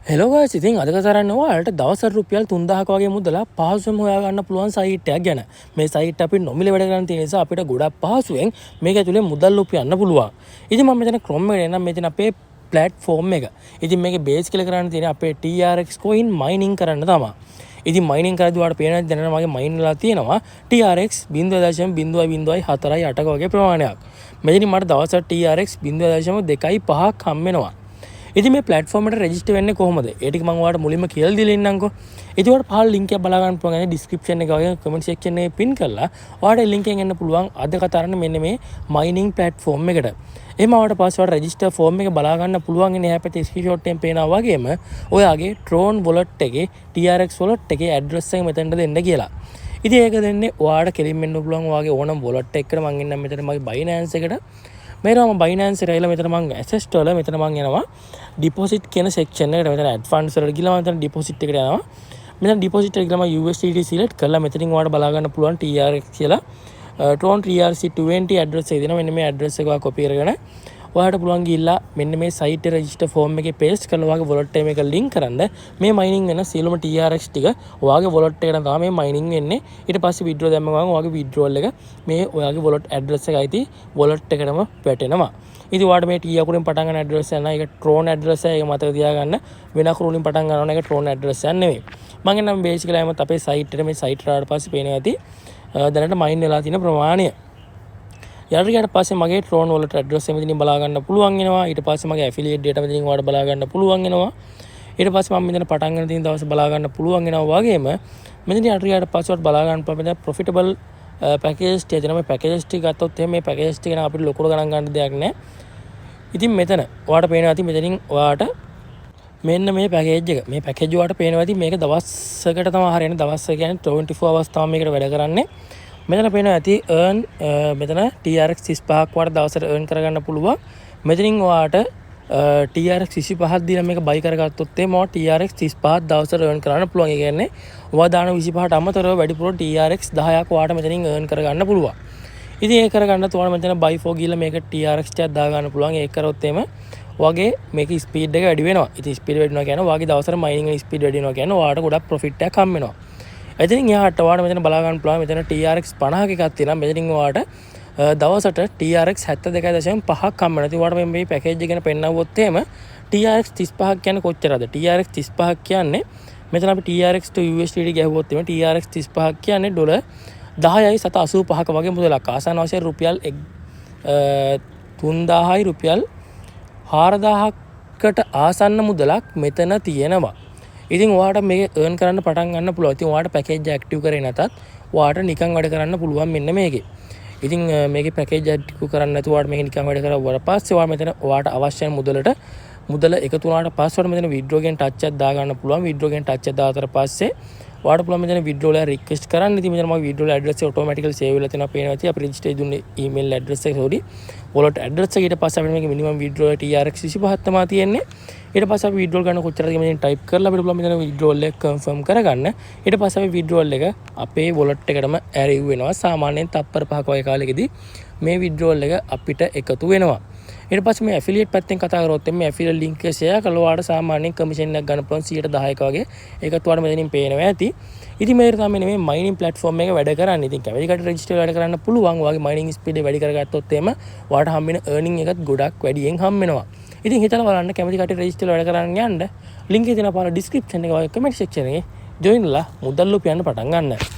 Hello guys, ඉතින් අද කතා කරන්නේ ඔයාලට දවසට රුපියල් 3000ක වගේ මුදලක් පහසුවෙන් හොයාගන්න පුළුවන් සයිට් එකක් ගැන. මේ සයිට් අපි නොමිලේ වැඩ කරන්න තියෙන නිසා අපිට ගොඩක් පහසුවෙන් මේක ඇතුලේ මුදල් උපයන්න පුළුවන්. ඉතින් මම මෙතන Chrome එකේ එනම් මෙතන අපේ platform එක. ඉතින් මේකේ base කියලා කරන්න තියෙන්නේ අපේ TRX coin mining කරන්න තමයි. ඉතින් mining කරද්දී ඔයාලට පේනවා දැනට මගේ mine වෙලා තියෙනවා TRX 0.004.8ක වගේ ප්‍රමාණයක්. මෙතනින් මට දවසට TRX 0.25ක් හම්බ වෙනවා. ඉතින් මේ platform එකට register වෙන්නේ කොහොමද? ඒ ටික මම ඔයාලට මුලින්ම කියලා දීලා ඉන්නම්කෝ. ඉතින් ඔයාලට පහළ link එක බලා ගන්න පුළුවන්. description එක වගේ comment section එකේ pin කරලා ඔයාලට link එකෙන් එන්න පුළුවන් අද කතා කරන්නේ මෙන්න මේ mining platform එකට. එහෙම ආවට පස්සේ ඔයාලට register form එක බලා ගන්න පුළුවන් ඉන්නේ එහා පැත්තේ screenshot එකෙන් පේනවා වගේම ඔයාගේ Tron wallet එකේ TRX wallet එකේ address එක මෙතනට දෙන්න කියලා. ඉතින් ඒක දෙන්නේ ඔයාලට කෙලින්ම එන්න පුළුවන් ඔයාගේ ඕනම wallet එකකට මම එන්නම් මෙතන මගේ Binance එකට. මේරම Binance එකට ඇවිල්ලා මෙතන මම access වල මෙතන මම යනවා deposit කියන section එකට. මෙතන add funds වලට ගිහලා මම මෙතන deposit එකට යනවා. මෙතන deposit එකට ගිහලා මම USDT select කරලා මෙතනින් ඔයාලට බලා ගන්න පුළුවන් TRX කියලා Tron TRC20 address එක දෙනවා. මෙන්න මේ address එක ඔයා copy කරගෙන ඔයාලට පුළුවන් ගිහිල්ලා මෙන්න මේ site register form එකේ paste කරලා ඔයාගේ wallet එක link කරන්න. මේ mining වෙන සියලුම TRX ටික ඔයාගේ wallet එකට තමයි මේ mining වෙන්නේ. ඊට පස්සේ withdraw දැම්ම ගමන් ඔයාගේ withdrawal එක මේ ඔයාගේ wallet address එකයි තියෙ wallet එකටම වැටෙනවා. ඉතින් ඔයාලට මේ T අකුරෙන් පටන් ගන්න address එක නෑ. ඒක Tron address එක. ඒක මතක තියාගන්න. වෙන අකුරු වලින් පටන් ගන්නවා නම් ඒක Tron address එක නෙවෙයි. මම එන්නම් basically ආයමත් අපේ site එකට මේ site එකට පස්සේ පේනවා ඇති දැනට mine වෙලා තියෙන ප්‍රමාණය. ඊට පස්සේ මගේ Tron wallet address එක මෙතනින් බලා ගන්න පුළුවන් වෙනවා. ඊට පස්සේ මගේ affiliate data මෙතනින් ඔයාලට බලා ගන්න පුළුවන් වෙනවා. ඊට පස්සේ මම මෙතන පටන් ගන්න තියෙන දවස් බලා ගන්න පුළුවන් වෙනවා වගේම මෙතන ඊට පස්සේ ඔයාලට බලා ගන්න පුළුවන් මෙතන profitable packages ටික තියෙනවා. මේ packages ටික ගත්තොත් එහෙනම් මේ packages ටික නම් අපිට ලොකුට ගණන් ගන්න දෙයක් නැහැ. ඉතින් මෙතන ඔයාලට පේනවා ඇති මෙතනින් ඔයාලට මෙන්න මේ package එක. මේ package ඔයාලට පේනවා ඇති මේක දවසකට තමයි හරියන්නේ. දවස් කියන්නේ 24 hours තමයි මේකට වැඩ කරන්නේ. මෙතන පේනවා ඇති earn මෙතන TRX 35ක් වඩ දවසට earn කරගන්න පුළුවන්. මෙතනින් ඔයාලට TRX 25ක් දීලා මේක buy කරගත්තොත් එහම TRX 35ක් දවසට earn කරන්න පුළුවන්. ඒ කියන්නේ ඔයා දාන 25ට අමතරව වැඩිපුර TRX 10ක් ඔයාලට මෙතනින් earn කරගන්න පුළුවන්. ඉතින් ඒක කරගන්න ඔයාලා මෙතන buy for ගිහලා මේක TRX ටිකක් දා ගන්න පුළුවන්. ඒක කරොත් එහම ඔයාගේ මේක ස්පීඩ් එක වැඩි වෙනවා. ඉතින් ස්පීඩ් වැඩි වෙනවා කියන්නේ ඔයාගේ දවසට mining වෙන ස්පීඩ් වැඩි වෙනවා කියන්නේ ඔයාලට ගොඩක් profit එකක් හම්බ වෙනවා. එතනින් එහාට ඔයාලට මෙතන බලා ගන්න පුළුවන් මෙතන TRX 50ක එකක් තියෙනවා. මෙතනින් ඔයාලට දවසට TRX 72.5ක් හම්බ වෙනවා. ඉතින් ඔයාලට මේ පැකේජ් එක ගැන පෙන්නවොත් එහෙම TRX 35ක් කියන්නේ කොච්චරද? TRX 35ක් කියන්නේ මෙතන අපි TRX to USDT ගැහුවොත් එහෙම TRX 35ක් කියන්නේ ඩොලර් 10.85ක වගේ මුදලක්. ආසන්න වශයෙන් රුපියල් 3000යි රුපියල් 4000කට ආසන්න මුදලක් මෙතන තියෙනවා. ඉතින් ඔයාලට මේක earn කරන්න පටන් ගන්න පුළුවන්. ඉතින් ඔයාලට package active කරේ නැතත් ඔයාලට නිකන් වැඩ කරන්න පුළුවන් මෙන්න මේකේ. ඉතින් මේකේ package active කරන්න නැතුව ඔයාලට මේක නිකන් වැඩ කරලා පස්සේ ඔයාලා මෙතන ඔයාලට අවශ්‍ය මුදල එකතු වුණාට පස්සේ ඔයාලට මෙතන withdraw ගෙන් touch එකක් දා ගන්න පුළුවන්. withdraw ගෙන් touch එක දාතර පස්සේ ඔයාලට පුළුවන් මෙතන withdraw එක request කරන්න. ඉතින් මෙතන මගේ withdraw address එක automatically save වෙලා තියෙනවා පේනවා. ඉතින් අපි register දුන්නේ email address එක sorry wallet address එක. ඊට පස්සේ අපිට මේකේ minimum withdraw TRX 25ක් තමයි තියෙන්නේ. ඊට පස්සේ අපි withdrawal ගන්න කොච්චරද කියලා මෙතන type කරලා අපිට පුළුවන් මෙතන withdrawal එක confirm කරගන්න. ඊට පස්සේ අපි withdrawal එක අපේ wallet එකටම arrive වෙනවා. සාමාන්‍යයෙන් තප්පර 5ක වගේ කාලෙකදී මේ withdrawal එක අපිට එකතු වෙනවා. ඊට පස්සේ මේ affiliate පැත්තෙන් කතා කරොත් මේ affiliate link එක share කළා ඔයාලට සාමාන්‍යයෙන් commission එකක් ගන්න පුළුවන් 10%ක වගේ. ඒකත් ඔයාලට මෙතනින් පේනවා ඇති. ඉතින් මේක තමයි මේ mining platform එක වැඩ කරන්නේ. ඉතින් කැමති කට register වැඩ කරන්න පුළුවන්. ඔයාගේ mining speed එක වැඩි කරගත්තොත් එහෙම ඔයාලට හම්බ වෙන earning එකත් ගොඩක් වැඩියෙන් හම්බ වෙනවා. ඉතින් හිතලා බලන්න කැමති කට්ටිය රෙජිස්ටර් වැඩ කරන්න යන්න link එක තියෙනවා පාර description එකේ වගේ comment section එකේ join වෙලා මුදල් උපයන්න පටන් ගන්න.